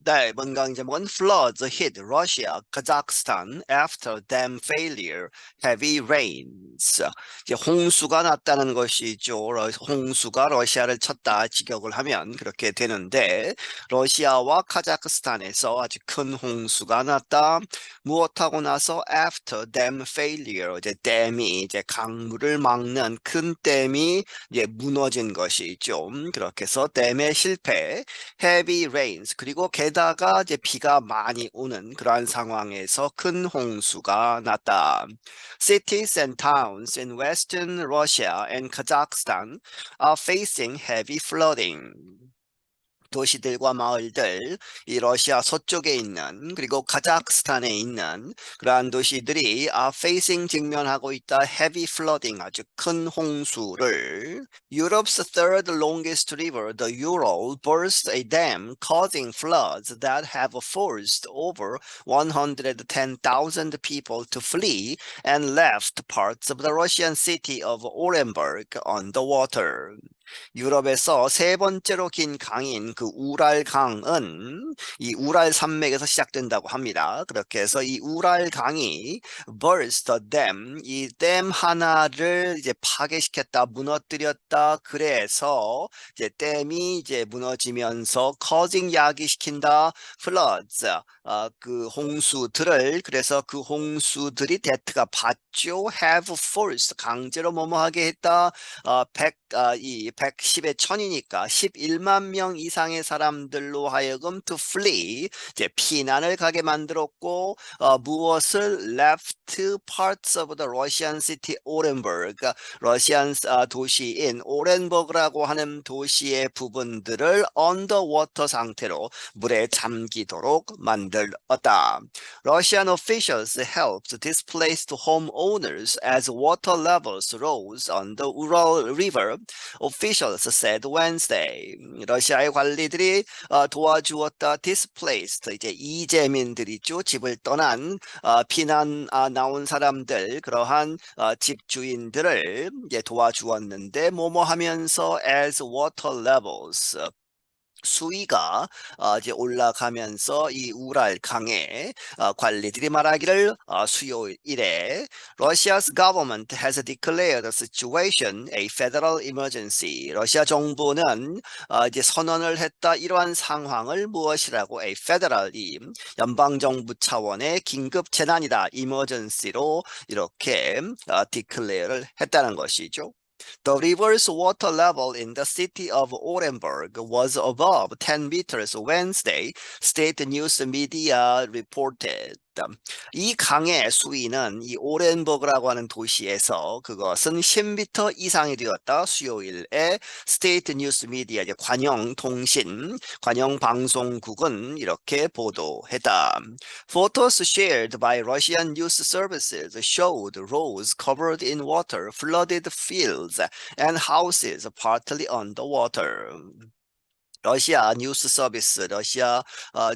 네, 이번 강의 제목은 Floods hit Russia, Kazakhstan after dam failure, heavy rains. 이제 홍수가 났다는 것이죠. 홍수가 러시아를 쳤다 직역을 하면 그렇게 되는데 러시아와 카자흐스탄에서 아주 큰 홍수가 났다. 무엇하고 나서 after dam failure, 이제 댐이 이제 강물을 막는 큰 댐이 이제 무너진 것이죠. 그렇게 해서 댐의 실패. heavy rains 그리고 게다가 이제 비가 많이 오는 그러한 상황에서 큰 홍수가 났다. Cities and towns in western Russia and Kazakhstan are facing heavy flooding. 도시들과 마을들, 이 러시아 서쪽에 있는 그리고 카자흐스탄에 있는 그러한 도시들이 facing 직면하고 있다 heavy flooding 아주 큰 홍수를. Europe's third longest river, the Ural, burst a dam causing floods that have forced over 110,000 people to flee and left parts of the Russian city of Orenburg underwater. 유럽에서 세 번째로 긴 강인 그 우랄 강은 이 우랄 산맥에서 시작된다고 합니다. 그렇게 해서 이 우랄 강이 burst the dam, 이 댐 하나를 이제 파괴시켰다, 무너뜨렸다. 그래서 이제 댐이 이제 무너지면서 causing 야기시킨다, floods, 그 홍수들을. 그래서 그 홍수들이 데트가 받죠. have forced, 강제로 뭐뭐하게 했다. 110의 1000이니까 11만 명 이상의 사람들로 하여금 to flee, 이제 피난을 가게 만들었고, 무엇을 left parts of the Russian city Orenburg, 러시안 도시인 오렌버그라고 하는 도시의 부분들을 underwater 상태로 물에 잠기도록 만들었다. Russian officials helped displaced homeowners as water levels rose on the Ural River, officials said Wednesday. 러시아의 관리들이 도와주었다. displaced, 이제 이재민들이죠. 집을 떠난 피난 나온 사람들, 그러한 집주인들을 이제 도와주었는데 뭐뭐 하면서 as water levels, 수위가 이제 올라가면서 이 우랄 강의 관리들이 말하기를 수요일에 Russia's government has declared the situation a federal emergency. 러시아 정부는 이제 선언을 했다. 이러한 상황을 무엇이라고 a federal, 연방 정부 차원의 긴급 재난이다. emergency로 이렇게 declare를 했다는 것이죠. The river's water level in the city of Orenburg was above 10 meters Wednesday, state news media reported. 이 강의 수위는 이 오렌버그라고 하는 도시에서 그것은 10m 이상이 되었다. 수요일에 스테이트 뉴스 미디어, 관영 통신, 관영 방송국은 이렇게 보도했다. Photos shared by Russian news services showed roads covered in water, flooded fields, and houses partly underwater. 러시아 뉴스 서비스, 러시아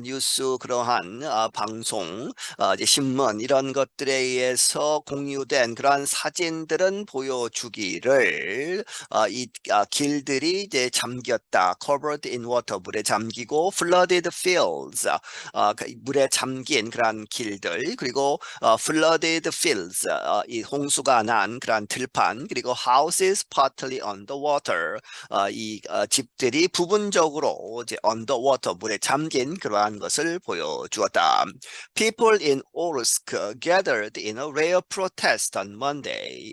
뉴스 그러한 방송, 이제 신문 이런 것들에 의해서 공유된 그러한 사진들은 보여주기를 이 길들이 이제 잠겼다, covered in water, 물에 잠기고, flooded fields, 물에 잠긴 그러한 길들, 그리고 flooded fields, 이 홍수가 난 그러한 들판, 그리고 houses partly underwater, 이 집들이 부분적으로 이제 underwater, 물에 잠긴 그러한 것을 보여주었다. People in Orsk gathered in a rare protest on Monday.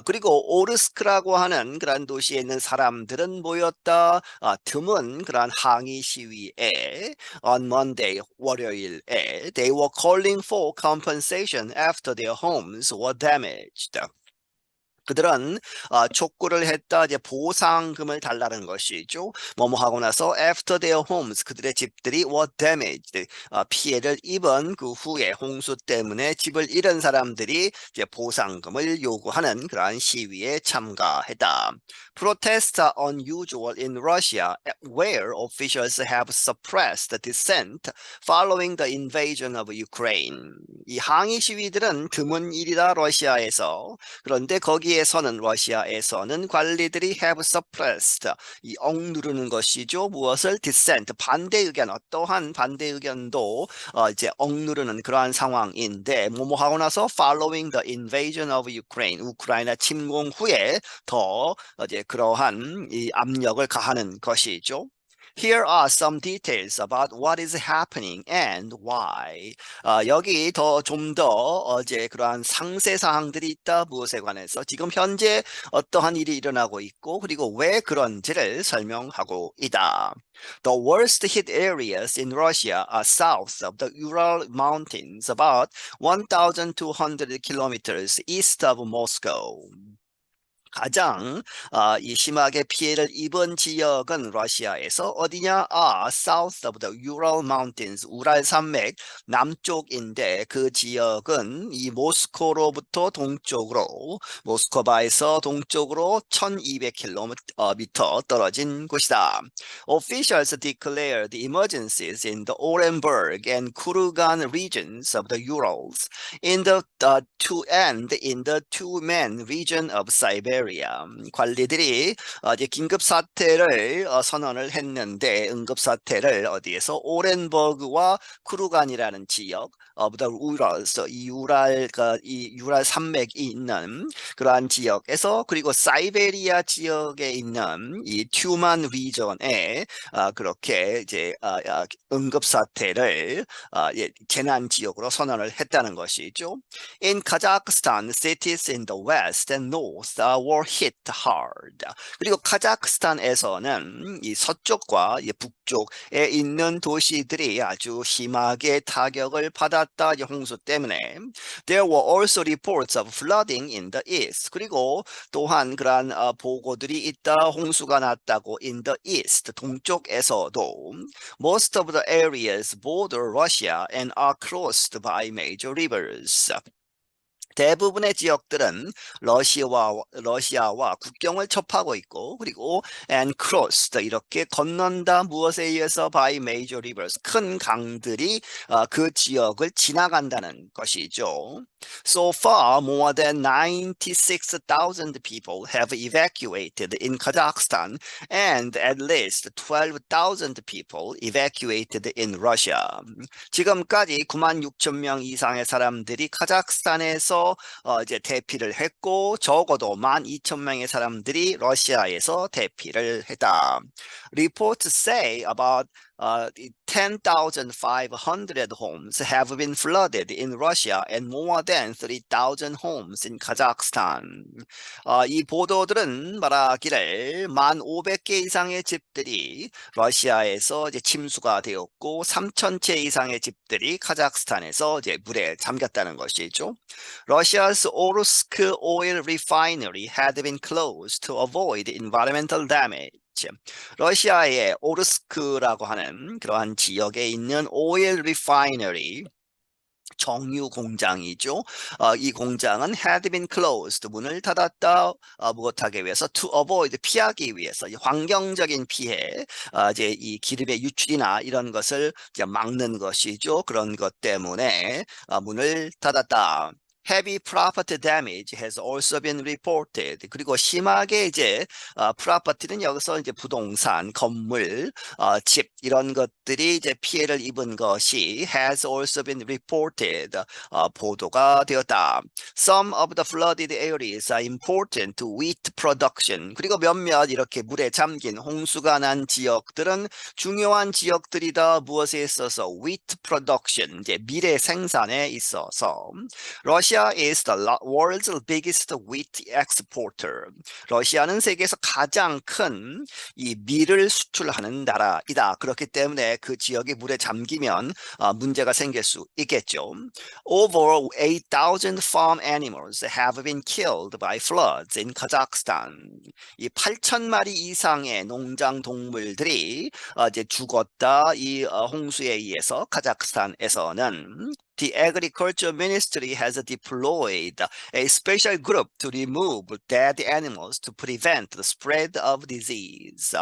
그리고 오르스크라고 하는 그러한 도시에 있는 사람들은 모였다. 드문 그러한 항의 시위에 on Monday, 월요일에 they were calling for compensation after their homes were damaged. 그들은 촉구를 했다. 이제 보상금을 달라는 것이죠. 뭐뭐 하고 나서 after their homes, 그들의 집들이 were damaged, 피해를 입은 그 후에 홍수 때문에 집을 잃은 사람들이 이제 보상금을 요구하는 그러한 시위에 참가했다. Protests are unusual in Russia, where officials have suppressed dissent following the invasion of Ukraine. 이 항의 시위들은 드문 일이다, 러시아에서. 그런데 거기에 여기에서는 러시아에서는 관리들이 have suppressed 이 억누르는 것이죠. 무엇을 dissent 반대 의견 어떠한 반대 의견도 이제 억누르는 그러한 상황인데 뭐뭐 하고 나서 following the invasion of Ukraine 우크라이나 침공 후에 더 이제 그러한 이 압력을 가하는 것이죠. Here are some details about what is happening and why. 여기 더 좀 더 이제 그러한 상세 사항들이 있다. 무엇에 관해서 지금 현재 어떠한 일이 일어나고 있고 그리고 왜 그런지를 설명하고 있다. The worst hit areas in Russia are south of the Ural Mountains, about 1,200 kilometers east of Moscow. 가장 이 심하게 피해를 입은 지역은 러시아에서 어디냐? South of the Ural Mountains, 우랄 산맥 남쪽인데 그 지역은 이 모스코로부터 동쪽으로 모스크바에서 동쪽으로 1,200km 떨어진 곳이다. Officials declared emergencies in the Orenburg and Kurugan regions of the Urals in the two-man region of Siberia. 관리들이 이제 긴급 사태를 선언을 했는데 응급 사태를 어디에서 오렌버그와 쿠르간이라는 지역, 이 유랄 산맥이 있는 그러한 지역에서 그리고 사이베리아 지역에 있는 이 튜만 리전에 그렇게 이제 응급 사태를 재난 지역으로 선언을 했다는 것이죠. In Kazakhstan, cities in the west and north were hit hard. 그리고 카자흐스탄에서는 이 서쪽과 이 북쪽에 있는 도시들이 아주 심하게 타격을 받았다. 이 홍수 때문에. There were also reports of flooding in the east. 그리고 또한 그러한 보고들이 있다. 홍수가 났다고 in the east, 동쪽에서도. Most of the areas border Russia and are crossed by major rivers. 대부분의 지역들은 러시아와 국경을 접하고 있고 그리고 and crossed 이렇게 건넌다 무엇에 의해서 by major rivers 큰 강들이 그 지역을 지나간다는 것이죠. So far, more than 96,000 people have evacuated in Kazakhstan and at least 12,000 people evacuated in Russia. 지금까지 96,000명 이상의 사람들이 카자흐스탄에서 이제 대피를 했고 적어도 12,000명의 사람들이 러시아에서 대피를 했다. Reports say about 10,500 homes have been flooded in Russia and more than 3,000 homes in Kazakhstan. 이 보도들은 말하기를 1,500개 이상의 집들이 러시아에서 이제 침수가 되었고 3,000채 이상의 집들이 카자흐스탄에서 이제 물에 잠겼다는 것이죠. Russia's Orsk oil refinery had been closed to avoid environmental damage. 러시아의 오르스크라고 하는 그러한 지역에 있는 오일 리파이너리 정유 공장이죠. 이 공장은 had been closed 문을 닫았다 무엇하기 위해서 to avoid 피하기 위해서 환경적인 피해 이제 이 기름의 유출이나 이런 것을 이제 막는 것이죠. 그런 것 때문에 문을 닫았다. Heavy property damage has also been reported. 그리고 심하게 이제 property는 여기서 이제 부동산, 건물, 집 이런 것들이 이제 피해를 입은 것이 has also been reported. 보도가 되었다. Some of the flooded areas are important to wheat production. 그리고 몇몇 이렇게 물에 잠긴 홍수가 난 지역들은 중요한 지역들이다. 무엇에 있어서 wheat production, 이제 밀의 생산에 있어서. Russia is the world's biggest wheat exporter. 러시아는 세계에서 가장 큰 이 밀을 수출하는 나라이다. 그렇기 때문에 그 지역이 물에 잠기면 문제가 생길 수 있겠죠. Over 8,000 farm animals have been killed by floods in Kazakhstan. 이 8,000마리 이상의 농장 동물들이 이제 죽었다. 이 홍수에 의해서 카자흐스탄에서는 The Agriculture Ministry has deployed a special group to remove dead animals to prevent the spread of disease.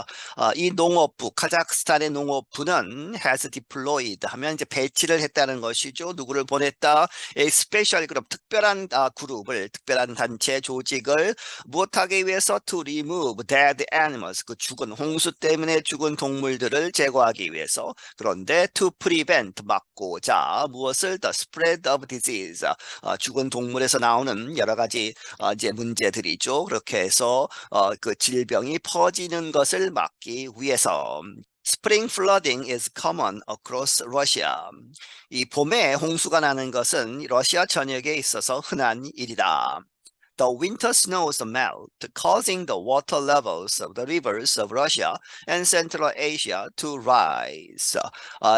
이 농업부, 카자흐스탄의 농업부는 has deployed 하면 이제 배치를 했다는 것이죠. 누구를 보냈다? A special group, 특별한 그룹을, 특별한 단체 조직을 무엇하기 위해서 to remove dead animals, 그 죽은 홍수 때문에 죽은 동물들을 제거하기 위해서. 그런데 to prevent, 막고자 무엇을 the spread of disease, 죽은 동물에서 나오는 여러 가지 이제 문제들이죠. 그렇게 해서 그 질병이 퍼지는 것을 막기 위해서. Spring flooding is common across Russia. 이 봄에 홍수가 나는 것은 러시아 전역에 있어서 흔한 일이다. The winter snows melt, causing the water levels of the rivers of Russia and Central Asia to rise.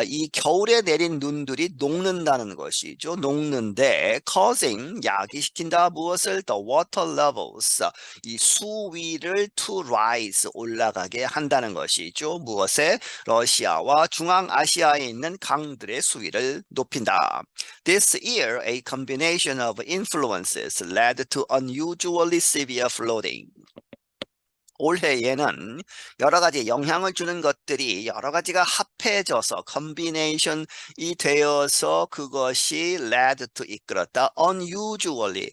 이 겨울에 내린 눈들이 녹는다는 것이죠. 녹는데 causing, 야기시킨다 무엇을? The water levels, 이 수위를 to rise, 올라가게 한다는 것이죠. 무엇에? 러시아와 중앙아시아에 있는 강들의 수위를 높인다. This year, a combination of influences led to unusually severe flooding. 올해에는 여러 가지 영향을 주는 것들이 여러 가지가 합해져서 combination이 되어서 그것이 led to 이끌었다. unusually,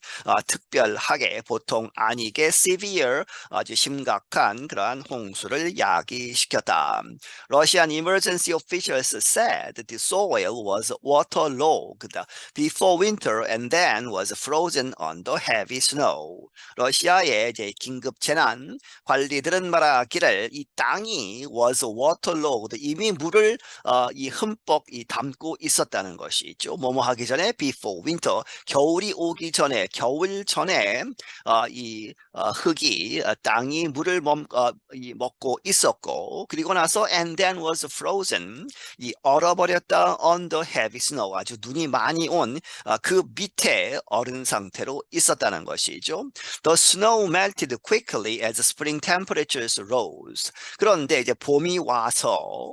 특별하게, 보통 아니게 severe, 아주 심각한 그러한 홍수를 야기시켰다. Russian emergency officials said the soil was waterlogged before winter and then was frozen under heavy snow. 러시아의 이제 긴급 재난 관리들은 말하기를 이 땅이 was waterlogged, 이미 물을 이 흠뻑 담고 있었다는 것이죠. 뭐뭐 하기 전에 before winter, 겨울이 오기 전에, 겨울 전에 이 흙이 땅이 물을 먹고 있었고, 그리고 나서 and then was frozen, 이 얼어버렸다 under heavy snow, 아주 눈이 많이 온 그 밑에 얼은 상태로 있었다는 것이죠. The snow melted quickly as spring temperatures rose. 그런데 이제 봄이 와서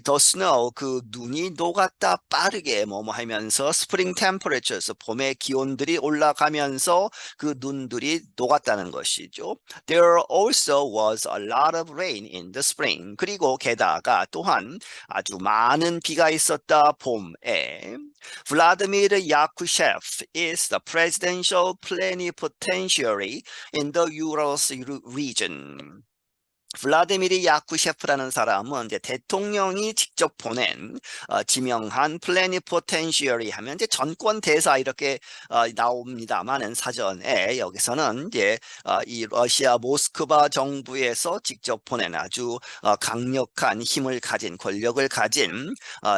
the snow, 그 눈이 녹았다 빠르게 뭐뭐 하면서 spring temperatures, 봄의 기온들이 올라가면서 그 눈들이 녹았다는 것이죠. There also was a lot of rain in the spring. 그리고 게다가 또한 아주 많은 비가 있었다 봄에. Vladimir Yakushev is the presidential plenipotentiary in the Urals region. 블라디미르 야쿠셰프라는 사람은 이제 대통령이 직접 보낸 지명한 플래니포텐시얼이 하면 이제 전권 대사 이렇게 나옵니다만은 사전에 여기서는 이제 이 러시아 모스크바 정부에서 직접 보낸 아주 강력한 힘을 가진, 권력을 가진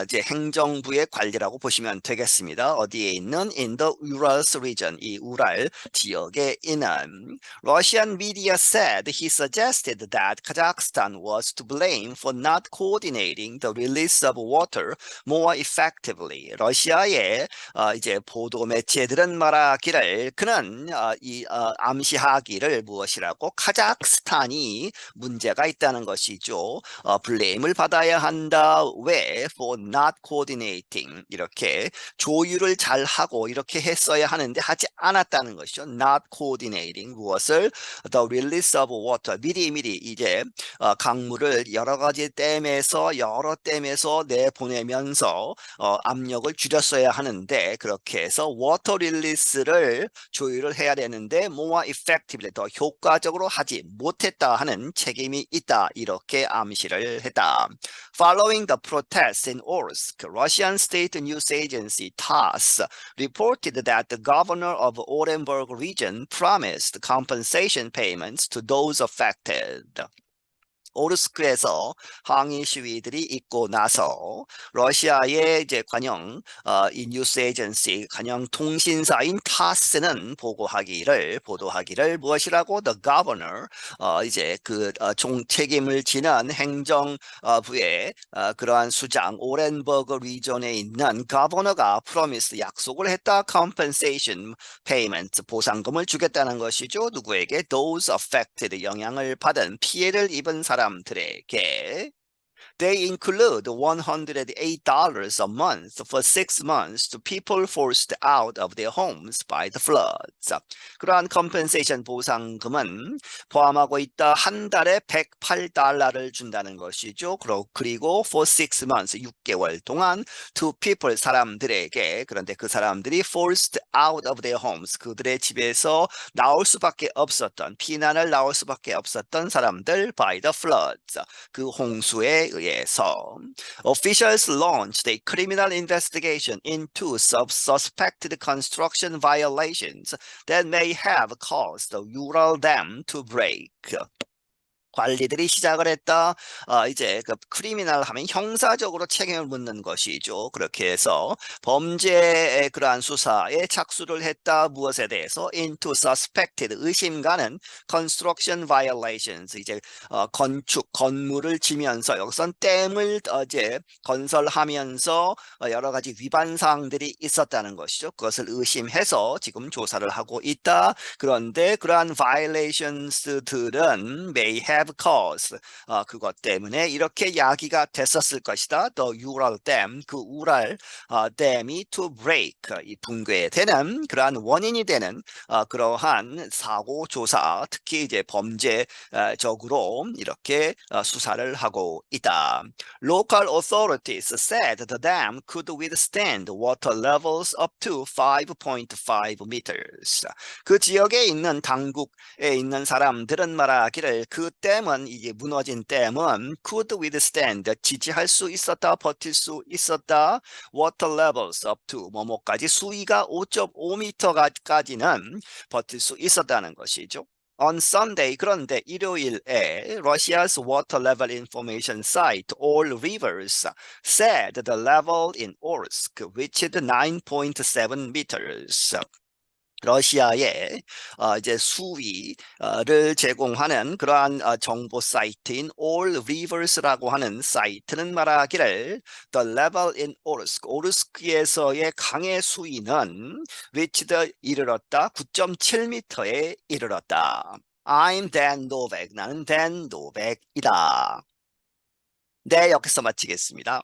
이제 행정부의 관리라고 보시면 되겠습니다. 어디에 있는 in the Urals region, 이 우랄 지역에 있는. Russian media said he suggested that Kazakhstan was to blame for not coordinating the release of water more effectively. 러시아의 이제 보도 매체들은 말하기를 그는 암시하기를 무엇이라고? 카자흐스탄이 문제가 있다는 것이죠. 블레임을 받아야 한다. 왜? For not coordinating. 이렇게 조율을 잘 하고 이렇게 했어야 하는데 하지 않았다는 것이죠. Not coordinating. 무엇을? The release of water. 미리미리 이제 강물을 여러 가지 댐에서 내보내면서 압력을 줄였어야 하는데 그렇게 해서 워터 릴리스를 조율을 해야 되는데 more effectively, 더 효과적으로 하지 못했다 하는 책임이 있다, 이렇게 암시를 했다. Following the protests in Orsk, Russian state news agency TASS reported that the governor of Orenburg region promised compensation payments to those affected. 오르스크에서 항의 시위들이 있고 나서 러시아의 이제 관영 이 뉴스 에이전시 관영 통신사인 타스는 보도하기를 무엇이라고? The governor, 이제 그 총책임을 지는 행정부의 그러한 수장 오렌버그 리전에 있는 gov 프로미스, 약속을 했다. compensation payment, 보상금을 주겠다는 것이죠. 누구에게? Those affected, 영향을 받은, 피해를 입은 사람들에게. They include $108 a month for 6 months to people forced out of their homes by the floods. 그러한 컴펜세이션 보상금은 포함하고 있다. 한 달에 $108를 준다는 것이죠. 그리고 for 6 months, 6개월 동안 to people, 사람들에게, 그런데 그 사람들이 forced out of their homes, 그들의 집에서 나올 수밖에 없었던, 피난을 나올 수밖에 없었던 사람들 by the floods, 그 홍수에 의해서. Officials launched a criminal investigation into suspected construction violations that may have caused the Ural Dam to break. 관리들이 시작을 했다. 이제 그 크리미널 하면 형사적으로 책임을 묻는 것이죠. 그렇게 해서 범죄의 그러한 수사에 착수를 했다. 무엇에 대해서? Into suspected, 의심가는 construction violations, 이제 건물을 지면서 여기선 댐을 이제 건설하면서 여러 가지 위반 사항들이 있었다는 것이죠. 그것을 의심해서 지금 조사를 하고 있다. 그런데 그러한 violations들은 may have caused, 그것 때문에 이렇게 야기가 됐었을 것이다. The Ural Dam, 그 우랄 댐이 to break, 이 붕괴되는 그러한 원인이 되는 그러한 사고 조사, 특히 이제 범죄적으로 이렇게 수사를 하고 있다. Local authorities said the dam could withstand water levels up to 5.5 meters. 그 지역에 있는 당국에 있는 사람들은 말하기를 그 댐은, 이게 무너진 댐은 could withstand, 지지할 수 있었다, 버틸 수 있었다. water levels up to 뭐뭐까지, 수위가 5.5m까지는 버틸 수 있었다는 것이죠. On Sunday, 그런데 일요일에 Russia's water level information site All Rivers said the level in Orsk reached 9.7 meters. 러시아의 이제 수위를 제공하는 그러한 정보 사이트인 All Rivers라고 하는 사이트는 말하기를 The level in Orsk, 오르스크에서의 강의 수위는 reached, 이르렀다, 9.7m에 이르렀다. I'm Dan Novak, 나는 Dan Novak이다. 네, 여기서 마치겠습니다.